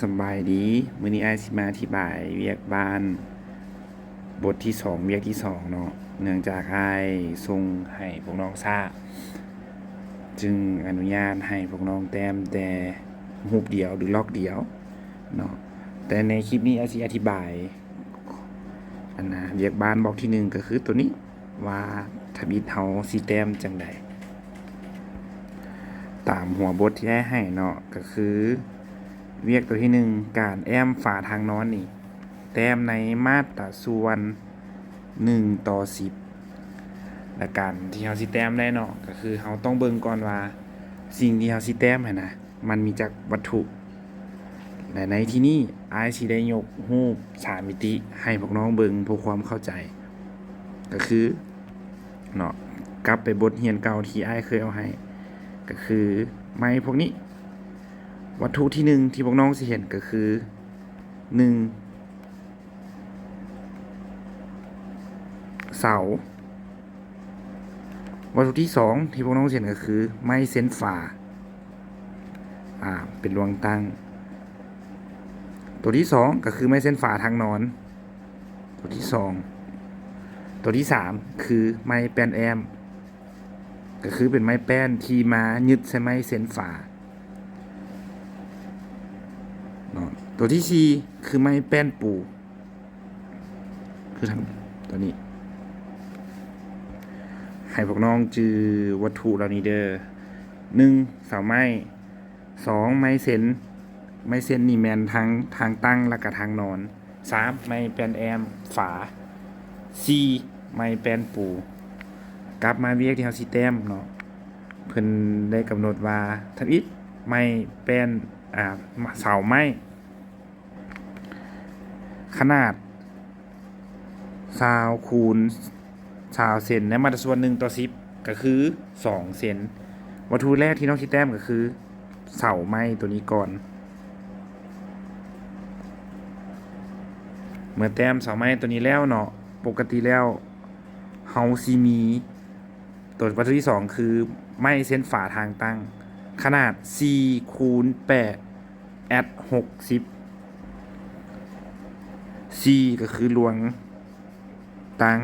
สบายดีมื้อนี้อ้ายสิมาอธิบายเวียกบ้านบทที่2เวียกที่2เนาะเนื่องจากอ้ายส่งให้พวกน้องทราบจึงอนุญาตให้พวกน้องแต้มแต่รูปเดียวหรือล็อกเดียวเนาะแต่ในคลิปนี้อ้ายสิอธิบายเวียกบ้านบล็อกที่1ก็คือตัวนี้ว่าทบิดเฮาสิแต้มจังใดตามหัวบทที่ได้ให้เนาะก็คือเวียกตัวที่1การแอมฝาทางนอนนี่แต้มในมาตราส่วน1:10และการที่เฮาสิแต้มได้เนาะก็คือเฮาต้องเบิ่งก่อนว่าสิ่งที่เฮาสิแต้มนะมันมีจักวัตถุและในที่นี้อ้ายสิได้ยกรูป3มิติให้พวกน้องเบิ่งเพื่อความเข้าใจก็คือเนาะกลับไปบทเรียนเก่าที่อ้ายเคยเอาให้ก็คือไม้พวกนี้วัตถุที่1ที่พวกน้องสิเห็นก็คือ1เสาวัตถุที่2ที่พวกน้องเห็นก็คือไม้เส้นฝาเป็นรวงตั้งตัวที่2ก็คือไม้เส้นฝาทางนอนตัวที่2ตัวที่3คือไม้แป้นแอมก็คือเป็นไม้แป้นที่มายึดใส่ไม้เส้นฝาตัวที่4คือไม้แป้นปูคือทางตัวนี้ให้พวกน้องจือวัตถุเหล่านี้เด้อ1เสาไม้2ไม้เส้นนี่แม่นทางตั้งและก็ทางนอน3ไม้แป้นแอมฝา4ไม้แป้นปูกลับมาเวียกที่เฮาสิแต้มเนาะเพิ่นได้กำหนดว่าทำอิฐไม้แป้นเสาไม้ขนาด20คูณ20เซนในมาตราส่วน1:10ก็คือ2เซนวัตถุแรกที่น้องสิแต้มก็คือเสาไม้ตัวนี้ก่อนเมื่อแต้มเสาไม้ตัวนี้แล้วเนาะปกติแล้วเฮาสิมีตัววัตถุที่2คือไม้เส้นฝาทางตั้งขนาด4คูณ860 4ก็คือรวงตั้ง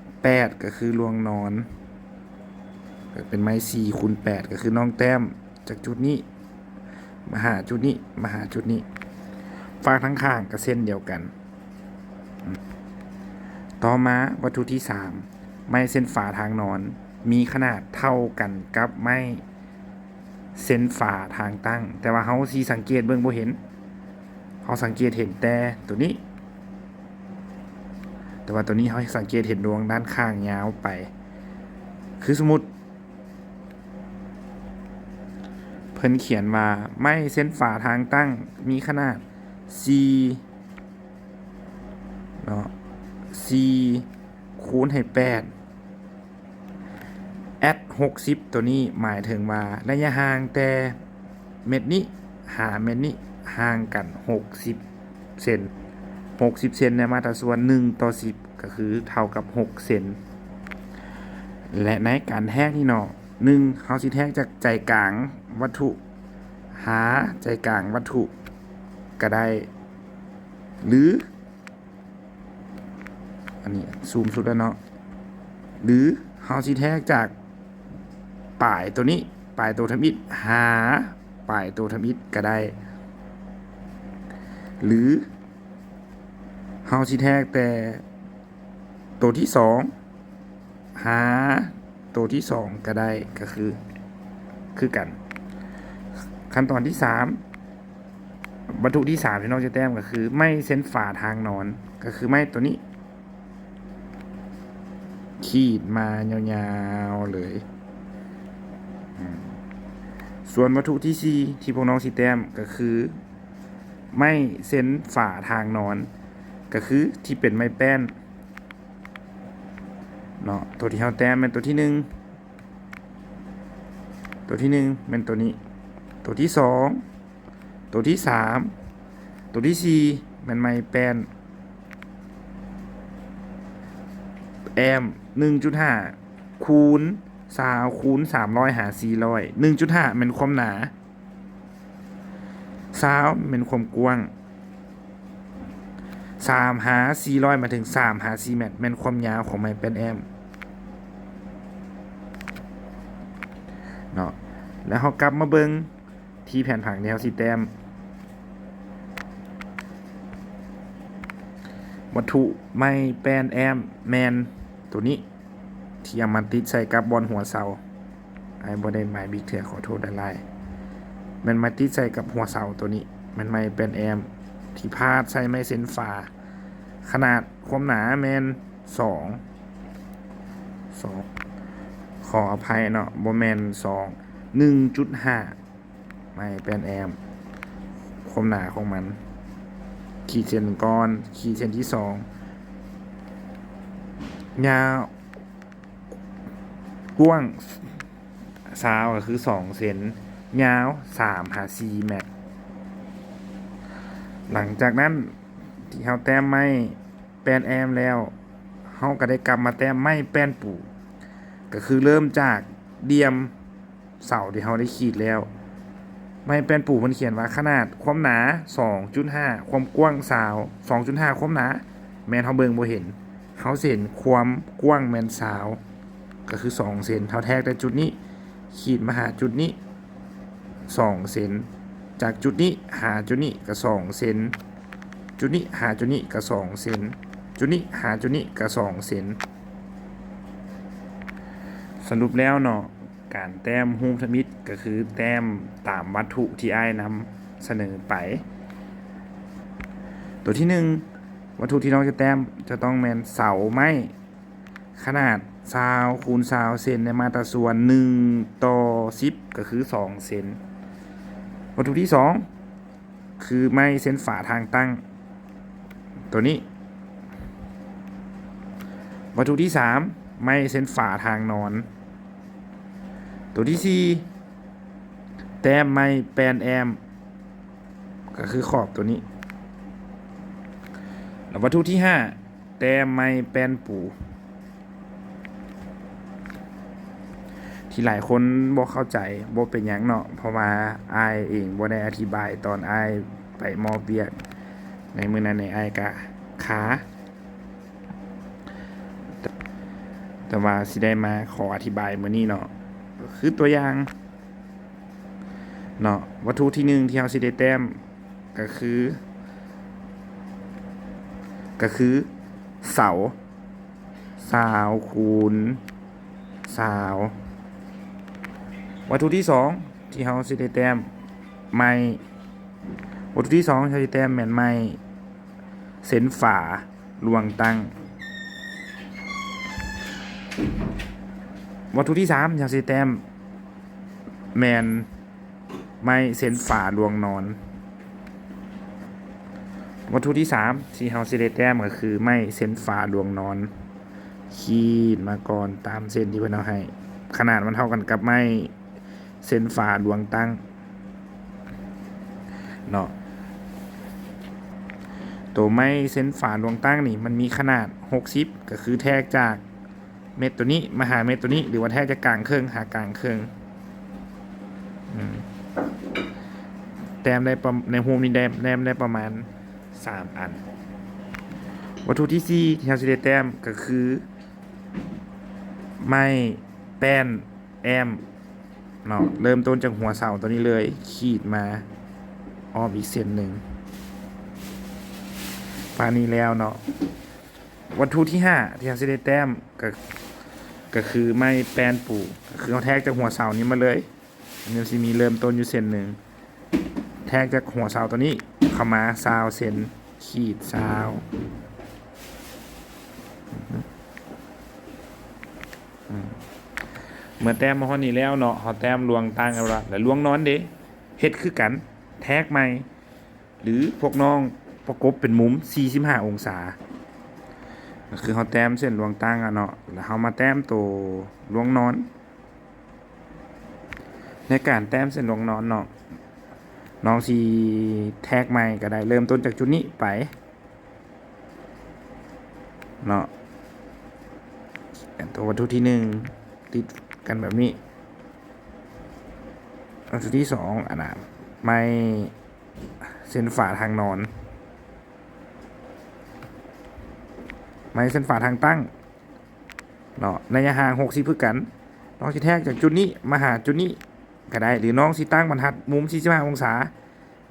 8ก็คือรวงนอนเป็นไม้4คูณ8ก็คือน้องแต้มจากจุดนี้มาหาจุดนี้มาหาจุดนี้ฝาทั้งข้างก็เส้นเดียวกันต่อมาวัตถุที่3ไม้เส้นฝาทางนอนมีขนาดเท่ากันกับไม้เส้นฝาทางตั้งแต่ว่าเฮาสิสังเกตเบิ่งบ่เห็นเฮาสังเกตเห็นแต่ตัวนี้แต่ว่าตัวนี้เฮาสังเกตเห็นดวงด้านข้างยาวไปคือสมมุติเพิ่นเขียนว่าไม้เส้นฝาทางตั้งมีขนาด4เนาะ4คูณให้860ตัวนี้หมายถึงว่าระยะห่างแต่เม็ดนี้หาเม็ดนี้ห่างกัน60เซน60เซนในมาตราส่วน1:10ก็คือเท่ากับ6เซนและในการแทกนี่เนาะ1เฮาสิแทกจากใจกลางวัตถุหาใจกลางวัตถุก็ได้หรืออันนี้ซูมสุดแล้วเนาะหรือเฮาสิแทกจากปลายตัวนี้ปลายตัวทำอิฐหาปลายตัวทำอิฐก็ได้หรือเฮาสิแทกแต่ตัวที่2หาตัวที่2ก็ได้ก็คือกันขั้นตอนที่3วัตถุที่3ที่น้องจะแต้มก็คือไม้เส้นฝาทางนอนก็คือไม้ตัวนี้ขีดมายาวๆเลยส่วนวัตถุที่4ที่พวกน้องสิแต้มก็คือไม้เส้นฝาทางนอนก็คือที่เป็นไม้แป้นเนาะตัวที่เฮาแต้มเป็นตัวที่1เป็นตัวนี้ตัวที่2ตัวที่3ตัวที่4มันไม้แป้นแอม 1.5 คูณ20คูณ300หา400 1.5 เป็นความหนา 20เป็นความกว้าง3หา400มาถึง3หา4เมตรแม่นความยาวของไม้แป้นแอมเนาะแล้วเฮากลับมาเบิ่งที่แผ่นผังที่เฮาสิแต้มวัตถุไม้แป้นแอมแมนตัวนี้ที่เอามาติดใส่กับบอลหัวเสาไอ้บ่ได้ไม้บิ๊กเถื่อขอโทษหลายๆมันมาติดใส่กับหัวเสาตัวนี้มันไม้แป้นแอมที่พาดใส่ไม้เส้นฝาขนาดความหนาแมน2ขออภัยเนาะบ่แมน1.5 ไม้แป้นแอมความหนาของมันขีดเส้นก้อนขีดเส้นที่2ยาวกว้าง20ก็คือ2เซนยาว3หา4เมตรหลังจากนั้นที่เฮาแต้มไม้แป้นแอมแล้วเฮาก็ได้กลับมาแต้มไม้แป้นปูก็คือเริ่มจากเดียมเสาที่เฮาได้ขีดแล้วไม้แป้นปูมันเขียนว่าขนาดความหนา 2.5 ความกว้าง2.5 ความหนาแม่นเฮาเบิ่งบ่เห็นเฮาเห็นความกว้างแม่นก็คือ2เซนเฮาแทกแต่จุดนี้ขีดมาหาจุดนี้2เซนจากจุดนี้หาจุดนี้ก็2เซนจุดนี้หาจุดนี้ก็2เซนจุดนี้หาจุดนี้ก็2เซนสรุปแล้วเนาะการแต้มฮูมทมิตก็คือแต้มตามวัตถุที่อ้ายนำเสนอไปตัวที่1วัตถุที่น้องจะแต้มจะต้องแม่นเสาไม้ขนาด20คูณ20เซนในมาตราส่วน1:10ก็คือ2เซนวัตถุที่2คือไม้เส้นฝาทางตั้งตัวนี้วัตถุที่3ไม้เส้นฝาทางนอนตัวที่4แต้มไม้แป้นแอมก็คือขอบตัวนี้แล้ววัตถุที่5แต้มไม้แป้นปูที่หลายคนบ่เข้าใจบ่เป็นหยังเนาะเพราะว่าอ้ายเองบ่ได้อธิบายตอนอ้ายไปมอบเวียกในมื้อนั้นอ้ายก็ขาแต่ว่าสิได้มาขออธิบายมื้อนี้เนาะคือตัวอย่างเนาะวัตถุที่1ที่เฮาสิได้แต้มก็คือเสา20คูณ20วัตถุที่2ที่เฮาสิได้แต้มไม้วัตถุที่2ที่เฮาสิแต้มแม่นไม้เส้นฝาลวงตั้งวัตถุที่3ที่เฮาสิแต้มแม่นไม้เส้นฝาลวงนอนวัตถุที่3ที่เฮาสิได้แต้มก็คือไม้เส้นฝาลวงนอนขีดมาก่อนตามเส้นที่เพิ่นเอาให้ขนาดมันเท่ากันกับไม้เส้นฝาลวงตั้งเนาะตัวไม้เส้นฝาลวงตั้งนี่มันมีขนาด60ก็คือแทกจากเม็ดตัวนี้มาหาเม็ดตัวนี้หรือว่าแทกจากกลางเครื่องหากลางเครื่องแต้มได้ในโฮมนี่แต้มได้ประมาณ3อันวัตถุที่4ที่เราจะได้แต้มก็คือไม้แป้นแอมเนาะเริ่มต้นจากหัวเสาตัวนี้เลยขีดมาอ้อมอีกเส้นหนึ่งปานนี้แล้วเนาะวัตถุที่5ที่เราจะได้แต้มก็คือไม้แป้นปูก็คือเขาแทกจากหัวเสานี้มาเลยอันนี้สิมีเริ่มต้นอยู่เส้นหนึ่งแทกจากหัวเสาตัวนี้เข้ามา20เซนขีด20เมื่อแต้มมาฮอดนี้แล้วเนาะเฮาแต้มลวงตั้งกันละแล้วลวงนอนเด้เฮ็ดคือกันแทกใหม่หรือพวกน้องประกบเป็นมุม45องศาก็คือเฮาแต้มเส้นลวงตั้งอ่ะเนาะแล้วเฮามาแต้มตัวลวงนอนในการแต้มเส้นลวงนอนเนาะน้องสิแทกใหม่ก็ได้เริ่มต้นจากจุดนี้ไปเนาะตัววัตถุที่1ติดกันแบบนี้วัตถุที่2อันน่ะไม้ ส้นฝาทางนอนไม้เส้นฝาทางตั้งเนาะระยะห่าง60คือกันน้องสิแทกจากจุดนี้มาหาจุดนี้ก็ได้หรือน้องสิตั้งบรรทัดมุม45องศา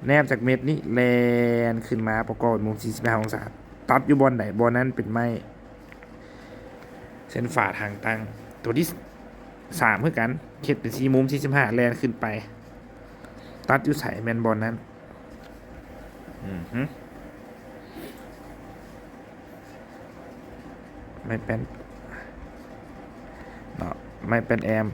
แนบจากเม็ดนี้แลนขึ้นมาประกอบมุม45องศาตัดอยู่บอลไหนบอลนั้นเป็นไม้เส้นฝาทางตั้งตัวที่3คือกันเข็ดเป็น4มุม45แลนขึ้นไปตัดอยู่ใส่แมนบอลนั้นไม่เป็นเนาะไม่เป็นแอม